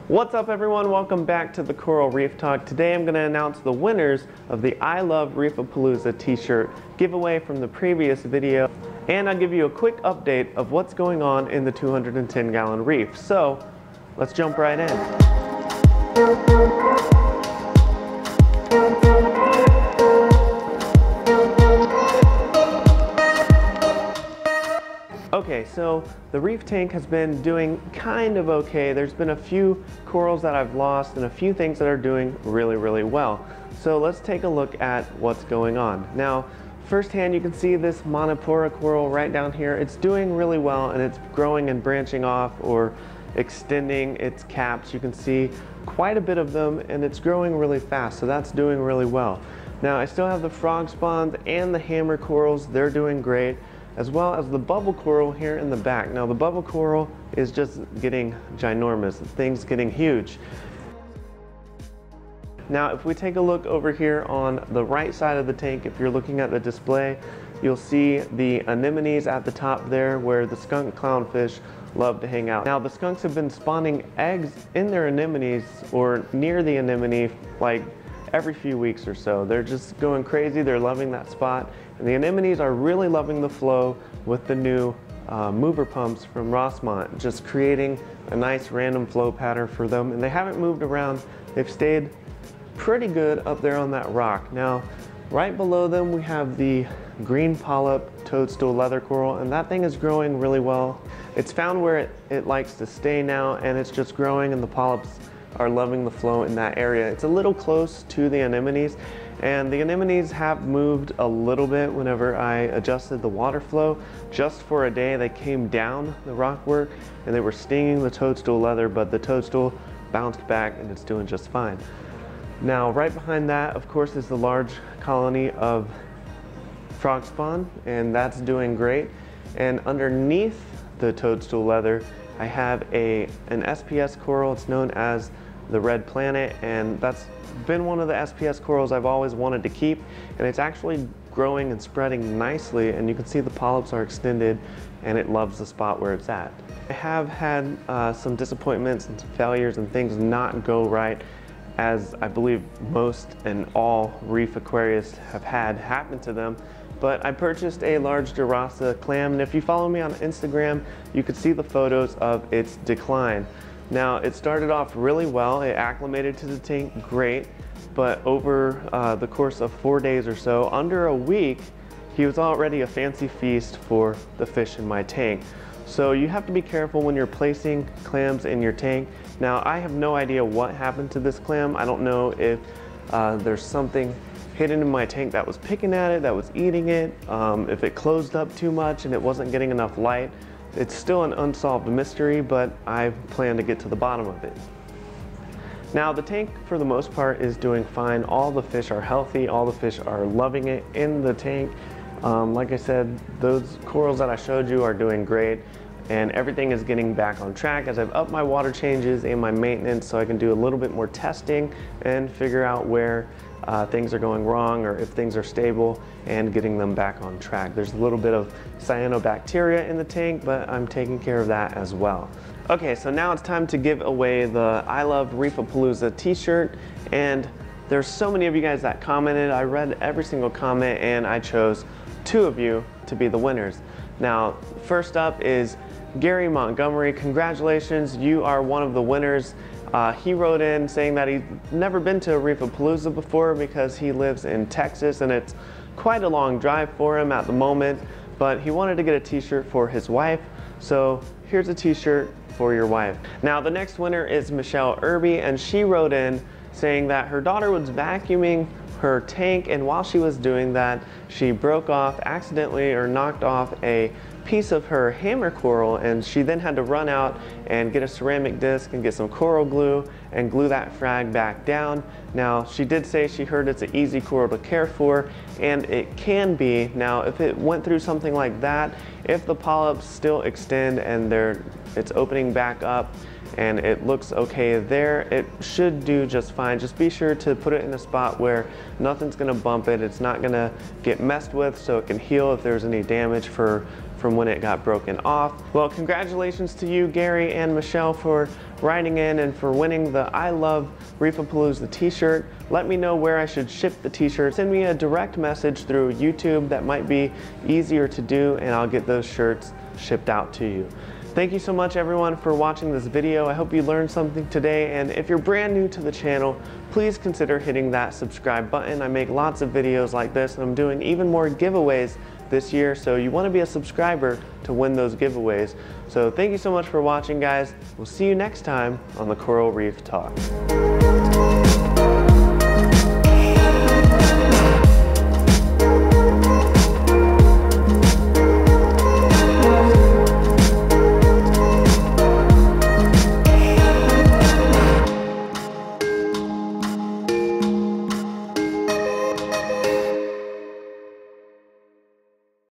What's up everyone, welcome back to the Coral Reef Talk. Today I'm going to announce the winners of the I Love Reefapalooza t-shirt giveaway from the previous video, and I'll give you a quick update of what's going on in the 210 gallon reef. So let's jump right in. Okay, so the reef tank has been doing kind of okay. There's been a few corals that I've lost and a few things that are doing really well. So let's take a look at what's going on. Now, firsthand you can see this Monopora coral right down here. It's doing really well and it's growing and branching off or extending its caps. You can see quite a bit of them and it's growing really fast, so that's doing really well. Now, I still have the frog spawns and the hammer corals. They're doing great, as well as the bubble coral here in the back. Now the bubble coral is just getting ginormous, the thing's getting huge. Now if we take a look over here on the right side of the tank, if you're looking at the display, you'll see the anemones at the top there where the skunk clownfish love to hang out. Now the skunks have been spawning eggs in their anemones or near the anemone like every few weeks or so. They're just going crazy, they're loving that spot. And the anemones are really loving the flow with the new mover pumps from Rossmont, just creating a nice random flow pattern for them. And they haven't moved around, they've stayed pretty good up there on that rock. Now, right below them we have the green polyp toadstool leather coral, and that thing is growing really well. It's found where it likes to stay now, and it's just growing, and the polyps are loving the flow in that area. It's a little close to the anemones, and the anemones have moved a little bit whenever I adjusted the water flow. Just for a day they came down the rockwork and they were stinging the toadstool leather, but the toadstool bounced back and it's doing just fine. Now right behind that of course is the large colony of frog spawn, and that's doing great. And underneath the toadstool leather I have an SPS coral. It's known as the red planet, and that's been one of the SPS corals I've always wanted to keep, and it's actually growing and spreading nicely, and you can see the polyps are extended and it loves the spot where it's at. I have had some disappointments and some failures and things not go right, as I believe most and all reef aquarists have had happen to them. But I purchased a large Dyalla clam, and if you follow me on Instagram, you could see the photos of its decline. Now, it started off really well, it acclimated to the tank great, but over the course of 4 days or so, under a week, he was already a fancy feast for the fish in my tank. So you have to be careful when you're placing clams in your tank. Now, I have no idea what happened to this clam. I don't know if there's something hidden in my tank that was picking at it, that was eating it, if it closed up too much and it wasn't getting enough light. It's still an unsolved mystery, but I plan to get to the bottom of it. Now the tank for the most part is doing fine. All the fish are healthy, all the fish are loving it in the tank. Like I said, those corals that I showed you are doing great, and everything is getting back on track as I've upped my water changes and my maintenance, so I can do a little bit more testing and figure out where things are going wrong or if things are stable and getting them back on track. There's a little bit of cyanobacteria in the tank, but I'm taking care of that as well. Okay, so now it's time to give away the I Love Reefapalooza t-shirt, and there's so many of you guys that commented. I read every single comment and I chose 2 of you to be the winners. Now, first up is Gary Montgomery. Congratulations, you are one of the winners. He wrote in saying that he's never been to a Reefapalooza before because he lives in Texas and it's quite a long drive for him at the moment, but he wanted to get a t-shirt for his wife, so here's a t-shirt for your wife. Now the next winner is Michelle Irby, and she wrote in saying that her daughter was vacuuming her tank, and while she was doing that she broke off accidentally or knocked off a piece of her hammer coral, and she then had to run out and get a ceramic disc and get some coral glue and glue that frag back down. Now she did say she heard it's an easy coral to care for, and it can be. Now if it went through something like that, if the polyps still extend and it's opening back up and it looks okay there, it should do just fine. Just be sure to put it in a spot where nothing's gonna bump it, it's not gonna get messed with, so it can heal if there's any damage for from when it got broken off. Well, congratulations to you, Gary and Michelle, for writing in and for winning the I Love Reefapalooza t-shirt. Let me know where I should ship the t-shirt. Send me a direct message through YouTube. That might be easier to do, and I'll get those shirts shipped out to you. Thank you so much, everyone, for watching this video. I hope you learned something today, and if you're brand new to the channel, please consider hitting that subscribe button. I make lots of videos like this, and I'm doing even more giveaways this year, so you want to be a subscriber to win those giveaways. So thank you so much for watching, guys. We'll see you next time on the Coral Reef Talk.